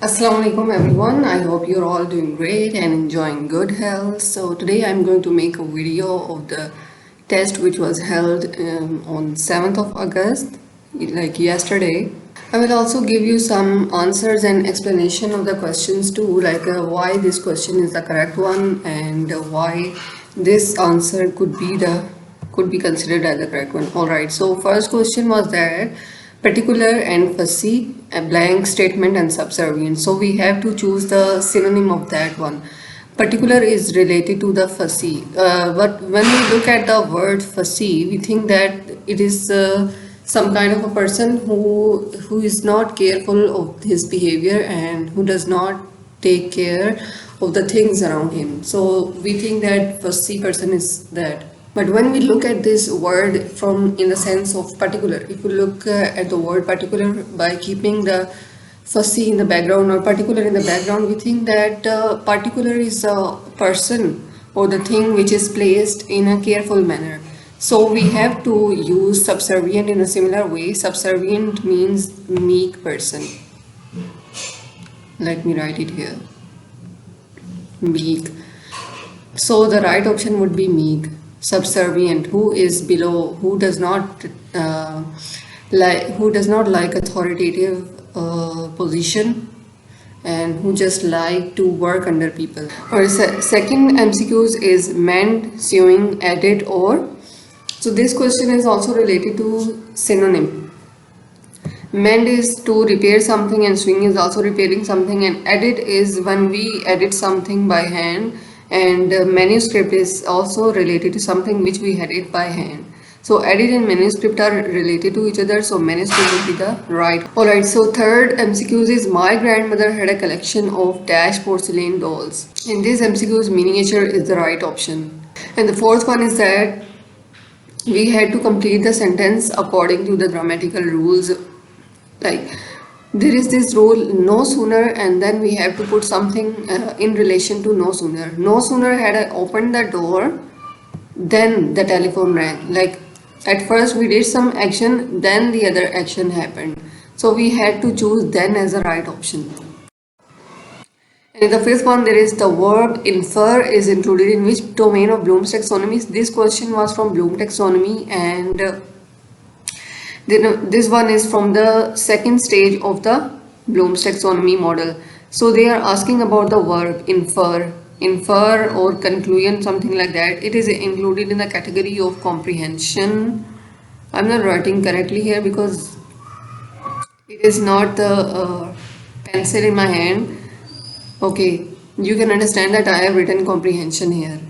Assalamu alaikum everyone. I hope you're all doing great and enjoying good health. So today I'm going to make a video of the test which was held on 7th of August, like yesterday. I will also give you some answers and explanation of the questions too, like why this question is the correct one and why this answer could be considered as the correct one. All right. So first question was that particular and fussy, a blank statement and subservient. So we have to choose the synonym of that one. Particular is related to the fussy, but when we look at the word fussy, we think that it is some kind of a person who is not careful of his behavior and who does not take care of the things around him. So we think that fussy person is that. But when we look at this word from in the sense of particular, if you look at the word particular by keeping the fussy in the background or particular in the background, we think that particular is a person or the thing which is placed in a careful manner. So we have to use subservient in a similar way. Subservient means meek person. Let me write it here. Meek. So the right option would be meek. Subservient, who is below, who does not like authoritative position and who just like to work under people. Or second MCQs is mend, sewing, edit, or. So this question is also related to synonym. Mend is to repair something and sewing is also repairing something, and edit is when we edit something by hand, and manuscript is also related to something which we edit by hand. So edit and manuscript are related to each other, so manuscript will be the right. Alright, so third MCQs is my grandmother had a collection of dash porcelain dolls. In this MCQs, miniature is the right option. And the fourth one is that we had to complete the sentence according to the grammatical rules. Like there is this rule, no sooner, and then we have to put something in relation to no sooner. No sooner had I opened the door, then the telephone rang. Like at first we did some action, then the other action happened. So we had to choose then as the right option. And in the fifth one, there is the verb infer is included in which domain of Bloom's taxonomy. This question was from Bloom taxonomy, and this one is from the second stage of the Bloom's taxonomy model. So they are asking about the verb infer or conclusion, something like that. It is included in the category of comprehension. I'm not writing correctly here because it is not the pencil in my hand. Okay, you can understand that I have written comprehension here.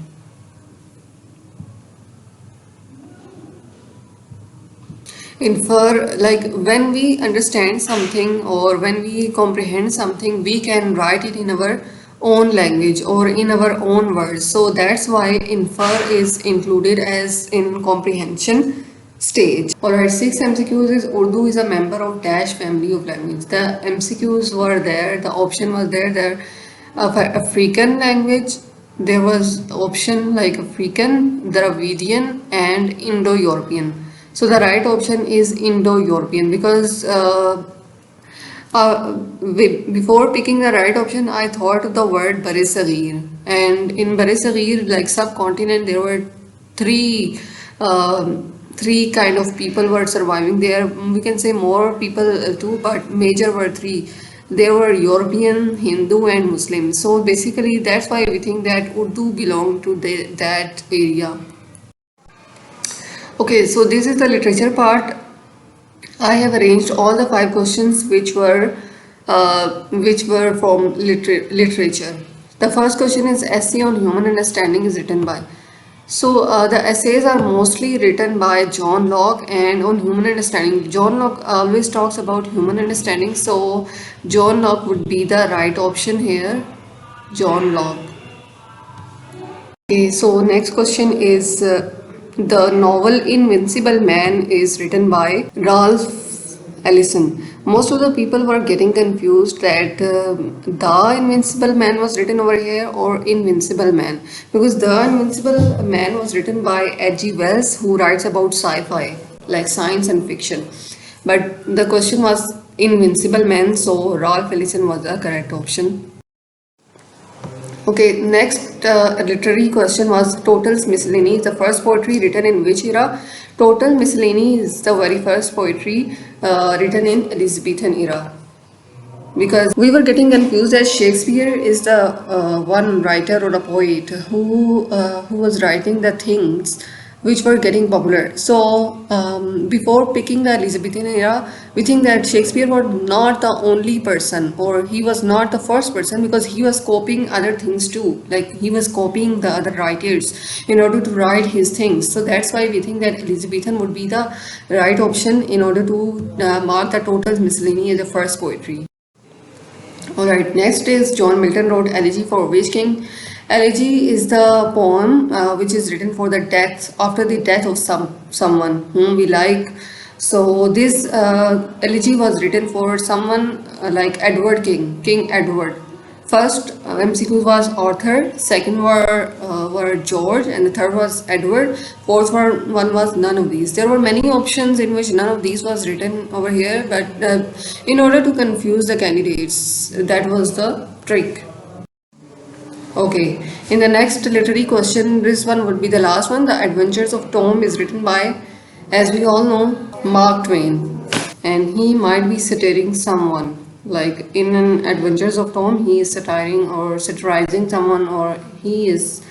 Infer, like when we understand something or when we comprehend something, we can write it in our own language or in our own words. So that's why infer is included as in comprehension stage. Alright, 6 MCQs is Urdu is a member of dash family of language. The MCQs were there, the option was there of African language. There was option like African, Dravidian and Indo-European. So the right option is Indo-European because before picking the right option, I thought of the word Barisagir, and in Barisagir, like subcontinent, there were three kind of people were surviving there. We can say more people too, but major were three. There were European, Hindu and Muslim. So basically that's why we think that Urdu belonged to that area. Okay, so this is the literature part. I have arranged all the 5 questions which were from literature. The first question is essay on human understanding is written by. So the essays are mostly written by John Locke, and on human understanding, John Locke always talks about human understanding. So John Locke would be the right option here. John Locke. Okay, so next question is the novel Invincible Man is written by Ralph Ellison. Most of the people were getting confused that The Invincible Man was written over here or Invincible Man, because The Invincible Man was written by H.G. Wells, who writes about sci-fi like science and fiction. But the question was invincible men, so Ralph Ellison was the correct option. Okay, next literary question was Total's Miscellany. The first poetry written in which era? Total Miscellany is the very first poetry written in Elizabethan era. Because we were getting confused as Shakespeare is the one writer or a poet who was writing the things which were getting popular. So before picking the Elizabethan era, we think that Shakespeare was not the only person, or he was not the first person, because he was copying other things too. Like he was copying the other writers in order to write his things. So that's why we think that Elizabethan would be the right option in order to mark the Total Miscellany as the first poetry. Alright, next is John Milton wrote Elegy for which king? Elegy is the poem which is written for the death, after the death of someone whom we like. So this elegy was written for someone like Edward King Edward. First MCQ was Arthur, second were George, and the third was Edward. Fourth one was none of these. There were many options in which none of these was written over here, but in order to confuse the candidates, that was the trick. Okay, in the next literary question, this one would be the last one. The Adventures of Tom is written by, as we all know, Mark Twain, and he might be satiring someone. Like in an Adventures of Tom, he is satirizing someone, or he has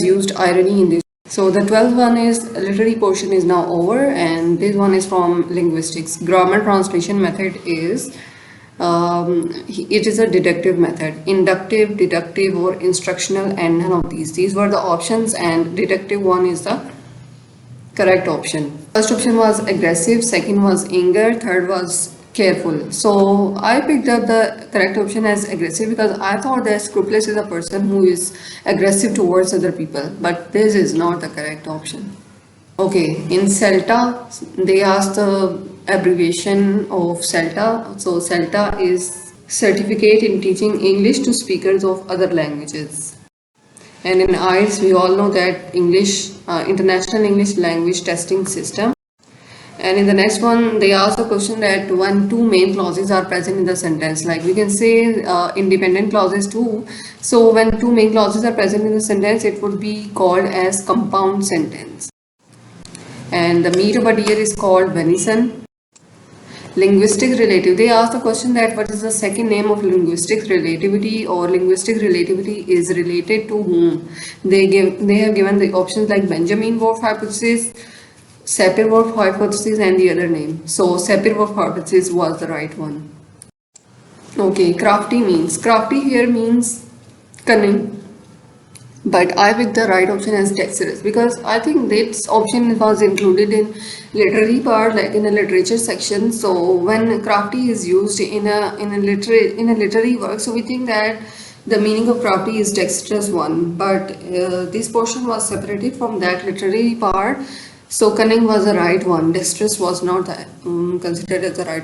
used irony in this. So the 12th one is literary portion is now over, and this one is from linguistics. Grammar translation method is it is a deductive method, inductive, deductive, or instructional, and none of these. These were the options, and deductive one is the correct option. First option was aggressive, second was anger, third was careful. So I picked up the correct option as aggressive because I thought that scrupulous is a person who is aggressive towards other people, but this is not the correct option. Okay, in CELTA, they asked the abbreviation of CELTA. So CELTA is Certificate in Teaching English to Speakers of Other Languages. And in IELTS, we all know that International English Language Testing System. And in the next one, they ask a question that when two main clauses are present in the sentence, like we can say independent clauses too. So when two main clauses are present in the sentence, it would be called as compound sentence. And the meat of a deer is called venison. Linguistic relative. They ask the question that what is the second name of linguistic relativity, or linguistic relativity is related to whom? They have given the options like Benjamin-Whorf hypothesis, Sapir-Whorf hypothesis, and the other name. So Sapir-Whorf hypothesis was the right one. Okay, crafty here means cunning. But I picked the right option as dexterous because I think this option was included in literary part, like in a literature section. So when crafty is used in a literary work, so we think that the meaning of crafty is dexterous one. But this portion was separated from that literary part. So cunning was the right one. Dexterous was not considered as the right.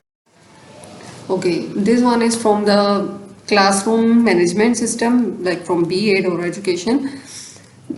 Okay, this one is from the classroom management system, like from B.Ed or education.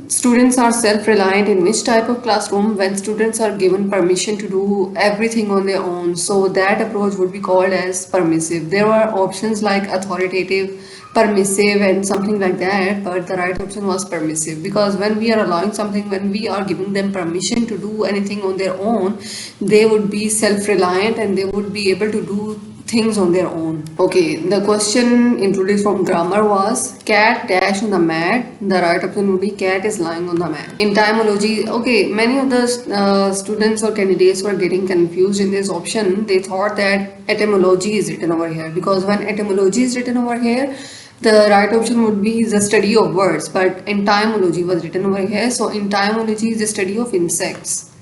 Students are self-reliant in which type of classroom? When students are given permission to do everything on their own. So that approach would be called as permissive. There are options like authoritative, permissive, and something like that, but the right option was permissive, because when we are allowing something, when we are giving them permission to do anything on their own, they would be self-reliant and they would be able to do things on their own. Okay, the question included from grammar was cat dash on the mat. The right option would be cat is lying on the mat. In etymology, okay, many of the students or candidates were getting confused in this option. They thought that etymology is written over here, because when etymology is written over here, the right option would be the study of words, but entomology was written over here. So entomology is the study of insects.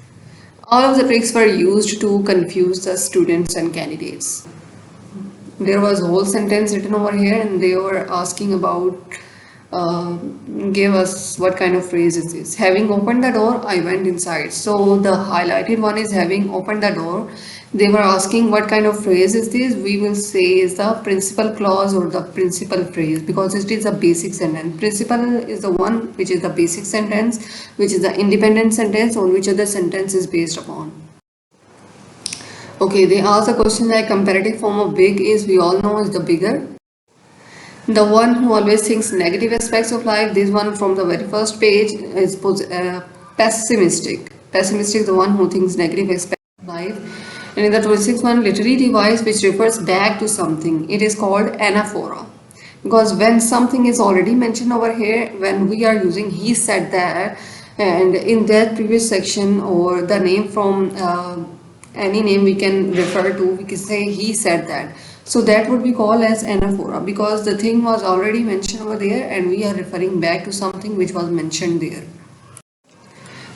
All of the tricks were used to confuse the students and candidates. There was a whole sentence written over here, and they were asking about give us what kind of phrase is this. Having opened the door, I went inside. So the highlighted one is having opened the door. They were asking what kind of phrase is this. We will say is the principal clause or the principal phrase, because it is a basic sentence. Principal is the one which is the basic sentence, which is the independent sentence on which other sentence is based upon. Okay, they ask a question like comparative form of big is, we all know, is the bigger. The one who always thinks negative aspects of life, this one from the very first page is pessimistic. Pessimistic is the one who thinks negative aspects of life. And in the 26th one, literary device which refers back to something, it is called anaphora. Because when something is already mentioned over here, when we are using he said that, and in that previous section or the name from any name we can refer to, we can say he said that. So that would be called as anaphora because the thing was already mentioned over there and we are referring back to something which was mentioned there.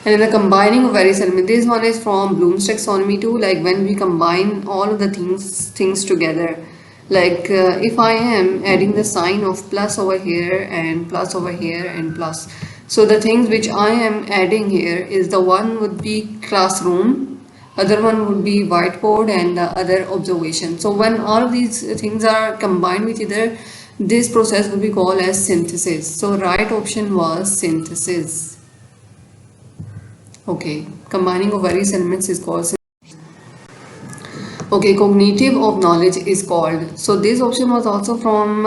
And in the combining of various elements, this one is from Bloom's taxonomy too, like when we combine all of the things together. Like if I am adding the sign of plus over here and plus over here and plus. So the things which I am adding here is the one would be classroom, other one would be whiteboard and the other observation. So when all of these things are combined with each other, this process will be called as synthesis. So right option was synthesis. Okay, combining of various elements is called. Okay, cognitive of knowledge is called. So this option was also from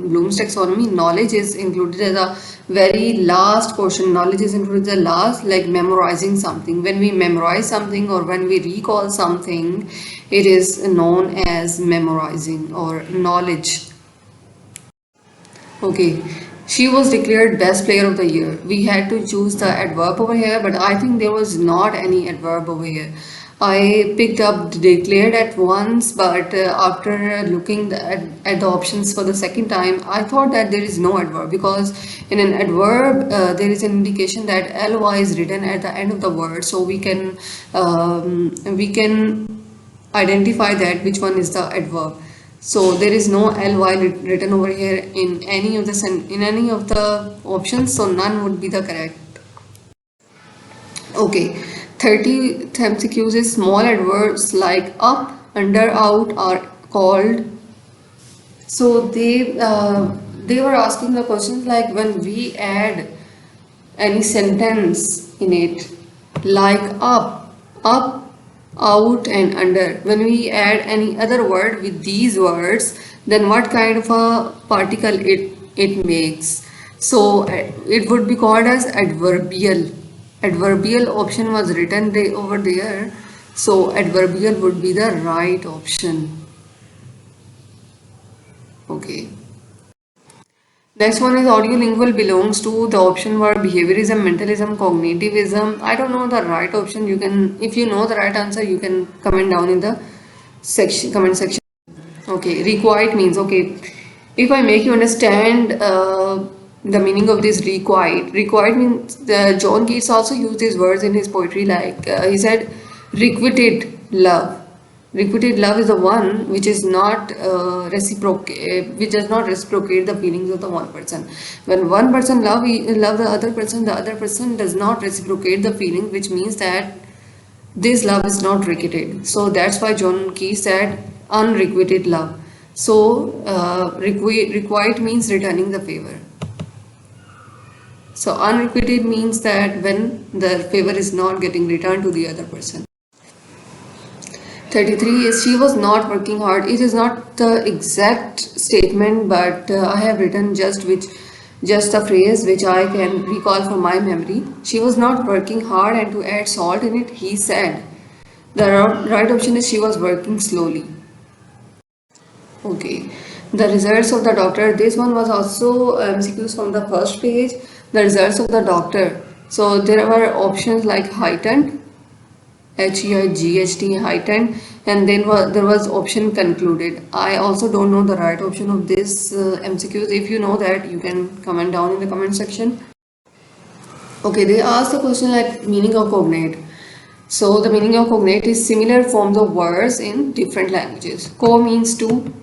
Bloom's taxonomy. Knowledge is included as a very last portion. Knowledge is included as the last, like memorizing something. When we memorize something or when we recall something, it is known as memorizing or knowledge. Okay, she was declared best player of the year. We had to choose the adverb over here, but I think there was not any adverb over here. I picked up declared at once, but after looking at the options for the second time, I thought that there is no adverb because in an adverb there is an indication that ly is written at the end of the word, so we can identify that which one is the adverb. So there is no ly written over here in any of the options, so none would be the correct. Okay, 30th MCQs is small adverbs like up, under, out are called. So they were asking the questions like when we add any sentence in it, like up, out and under. When we add any other word with these words, then what kind of a particle it makes. So it would be called as adverbial. Adverbial option was written over there. So adverbial would be the right option. Okay. Next one is audiolingual belongs to the option were behaviorism, mentalism, cognitivism. I don't know the right option. You can, if you know the right answer, you can comment down in the comment section. Okay, requite means, okay, if I make you understand the meaning of this requite. Requite means John Keats also used these words in his poetry, like he said requited love. Requited love is the one which is not which does not reciprocate the feelings of the one person. When one person love the other person does not reciprocate the feeling, which means that this love is not requited. So that's why John Keats said unrequited love. So requite means returning the favor. So unrequited means that when the favor is not getting returned to the other person. 33 is she was not working hard. It is not the exact statement, but I have written just a phrase which I can recall from my memory. She was not working hard, and to add salt in it, he said. The right option is she was working slowly. Okay. The results of the doctor. This one was also MCQs from the first page. The results of the doctor. So there were options like heightened, HEIGHT, heightened, and then there was option concluded. I also don't know the right option of this MCQs. If you know that, you can comment down in the comment section. Okay, they asked the question like meaning of cognate. So the meaning of cognate is similar forms of words in different languages. Co means two.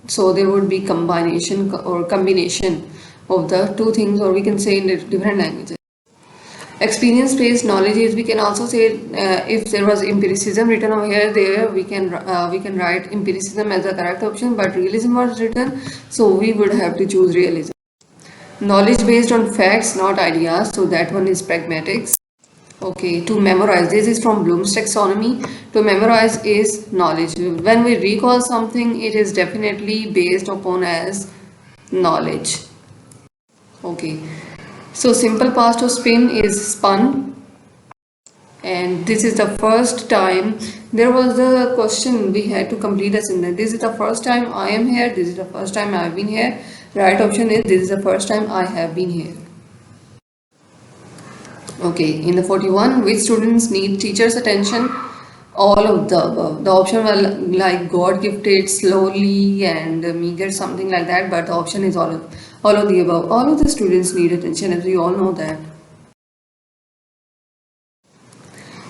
So there would be combination of the two things, or we can say in different languages. Experience-based knowledge is, we can also say if there was empiricism written over here, there we can write empiricism as the correct option, but realism was written, so we would have to choose realism. Knowledge based on facts, not ideas, so that one is pragmatics. Okay, to memorize. This is from Bloom's taxonomy. To memorize is knowledge. When we recall something, it is definitely based upon as knowledge. Okay. So simple past of spin is spun. And this is the first time there was a question we had to complete a sentence. This is the first time I am here. This is the first time I have been here. Right option is this is the first time I have been here. Okay, in the 41, which students need teacher's attention? All of the above. The option were like God gifted, slowly, and meager, something like that. But the option is all of the above. All of the students need attention, as we all know that.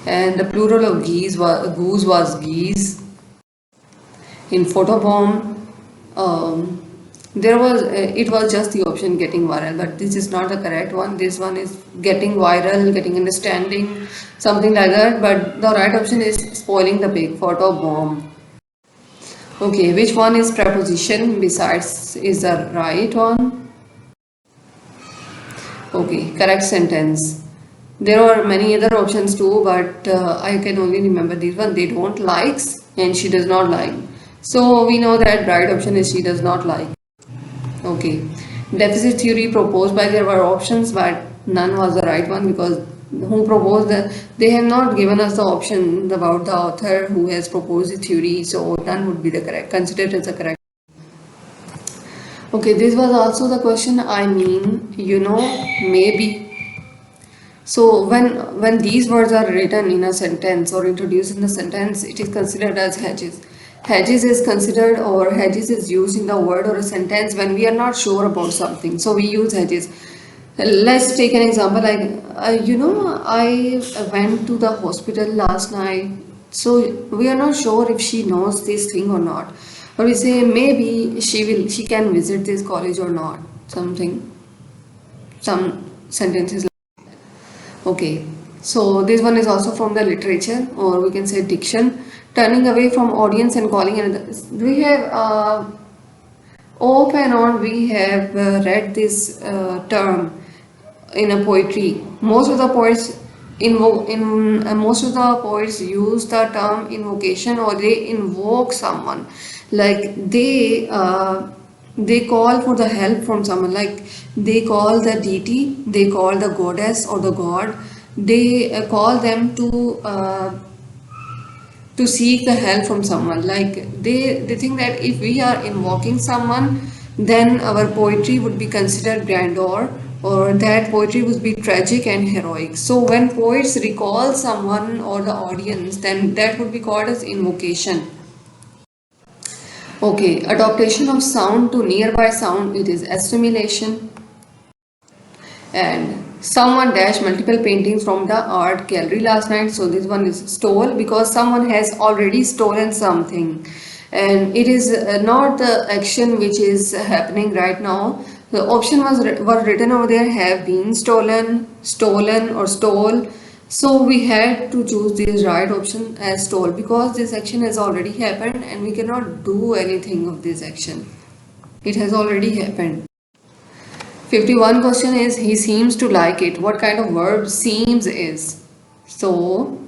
And the plural of goose was geese. In photobomb, it was just the option getting viral, but this is not the correct one. This one is getting viral, getting understanding, something like that. But the right option is spoiling the pig, photobomb. Okay, which one is preposition besides is the right one? Okay, correct sentence. There are many other options too, but I can only remember this one. They don't likes and she does not like. So we know that right option is she does not like. Okay. Deficit theory proposed by there were options, but none was the right one because who proposed that they have not given us the option about the author who has proposed the theory, so none would be the correct, considered as the correct. Okay, this was also the question. I mean, maybe. So when these words are written in a sentence or introduced in the sentence, it is considered as hedges. Hedges is considered or hedges is used in the word or a sentence when we are not sure about something. So we use hedges. Let's take an example like, I went to the hospital last night. So we are not sure if she knows this thing or not. Or we say maybe she can visit this college or not. Some sentences. Okay, so this one is also from the literature or we can say diction. Turning away from audience and calling another. We have off and on we have read this term in a poetry. Most of the poets most of the poets use the term invocation or they invoke someone, like they call for the help from someone, like they call the deity, they call the goddess or the god, they call them to seek the help from someone, like they think that if we are invoking someone then our poetry would be considered grandeur or that poetry would be tragic and heroic. So when poets recall someone or the audience, then that would be called as invocation. Okay, adaptation of sound to nearby sound, it is assimilation. And someone dashed multiple paintings from the art gallery last night. So this one is stole because someone has already stolen something. And it is not the action which is happening right now. The option was written over there, have been stolen, stolen or stole. So we had to choose this right option as stole because this action has already happened and we cannot do anything of this action. It has already happened. 51 question is he seems to like it. What kind of verb seems is? So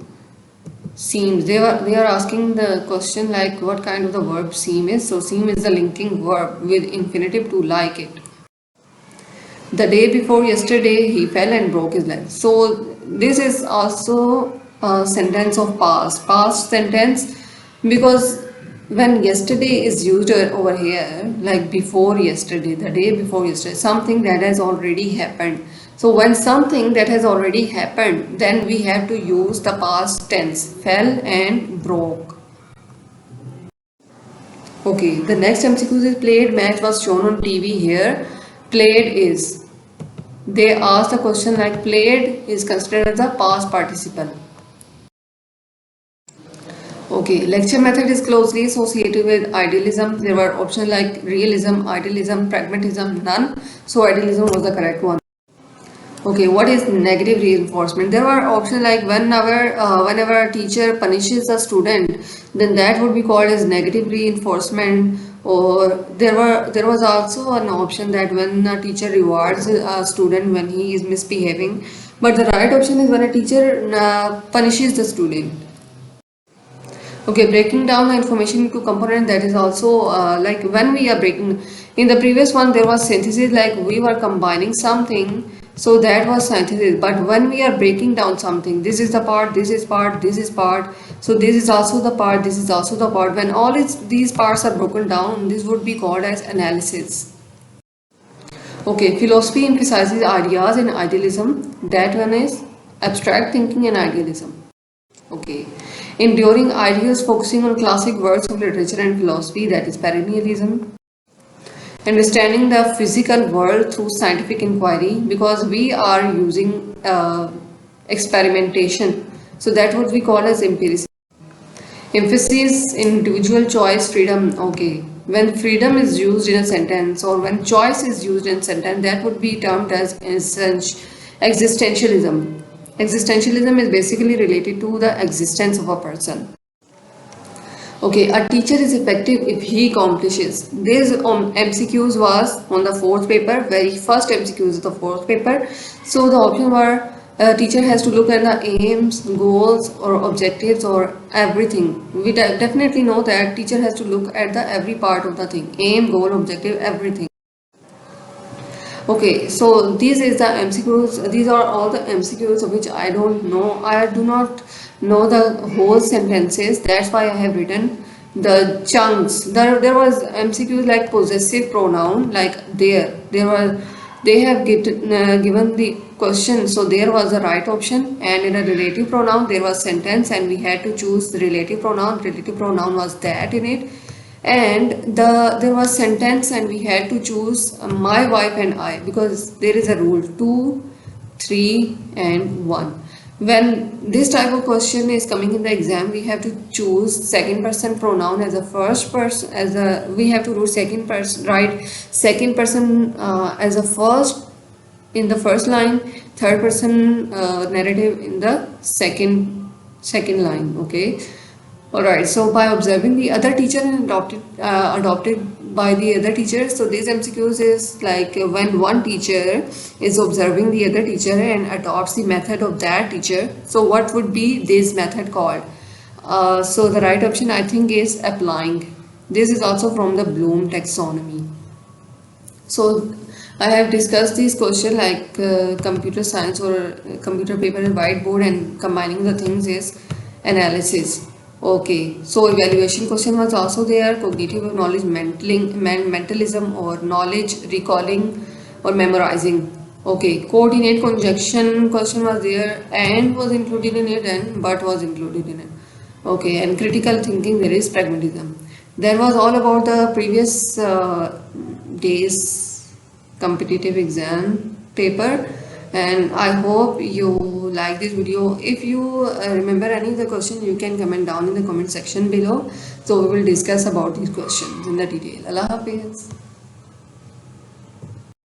seems, they are asking the question like what kind of the verb seem is. So seem is the linking verb with infinitive to like it. The day before yesterday he fell and broke his leg. So this is also a sentence of past sentence, because when yesterday is used over here, like before yesterday, the day before yesterday, something that has already happened. So when something that has already happened, then we have to use the past tense, fell and broke. Okay, the next MCQ is played match was shown on TV here. Played is, they asked a question like played is considered as a past participle. Okay, lecture method is closely associated with idealism. There were options like realism, idealism, pragmatism, none. So idealism was the correct one. Okay, what is negative reinforcement? There were options like whenever a teacher punishes a student, then that would be called as negative reinforcement. Or there was also an option that when a teacher rewards a student when he is misbehaving, But the right option is when a teacher punishes the student. Okay, breaking down the information into component, that is also like when we are breaking, in the previous one there was synthesis, like we were combining something, so that was synthesis. But when we are breaking down something, this is the part, this is part, this is part, so this is also the part, this is also the part. When all these parts are broken down, this would be called as analysis. Okay, philosophy emphasizes ideas and idealism. That one is abstract thinking and idealism. Okay, enduring ideals focusing on classic works of literature and philosophy, that is perennialism. Understanding the physical world through scientific inquiry, because we are using experimentation, so that would be called as empiricism. Emphasis in individual choice, freedom. Okay, when freedom is used in a sentence or when choice is used in a sentence, that would be termed as existentialism. Existentialism is basically related to the existence of a person. Okay, a teacher is effective if he accomplishes. This MCQs was on the fourth paper, very first MCQs of the fourth paper. So the option were teacher has to look at the aims, goals or objectives or everything. We definitely know that teacher has to look at the every part of the thing, aim, goal, objective, everything. Okay, so these is the MCQs. These are all the MCQs which I don't know. I do not know the whole sentences. That's why I have written the chunks. There was MCQs like possessive pronoun, like they have given the question, so there was a right option, and in a relative pronoun there was sentence and we had to choose the relative pronoun. Relative pronoun was that in it, and there was sentence and we had to choose my wife and I, because there is a rule 2, 3 and 1. When this type of question is coming in the exam, we have to choose second person pronoun as a first person, as a we have to do second person, right, second person as a first in the first line, third person narrative in the second line. Okay. Alright, so by observing the other teacher and adopted by the other teacher, so these MCQs is like when one teacher is observing the other teacher and adopts the method of that teacher, so what would be this method called? So the right option I think is applying. This is also from the Bloom taxonomy. So I have discussed this question like computer science or computer paper and whiteboard, and combining the things is analysis. Okay, so evaluation question was also there, cognitive knowledge, mentalism or knowledge, recalling or memorizing. Okay, coordinate conjunction question was there, and was included in it and but was included in it. Okay, and critical thinking, there is pragmatism. There was all about the previous days competitive exam paper, and I hope you like this video. If you remember any of the question, you can comment down in the comment section below, so we will discuss about these questions in the detail. Allah Hafiz.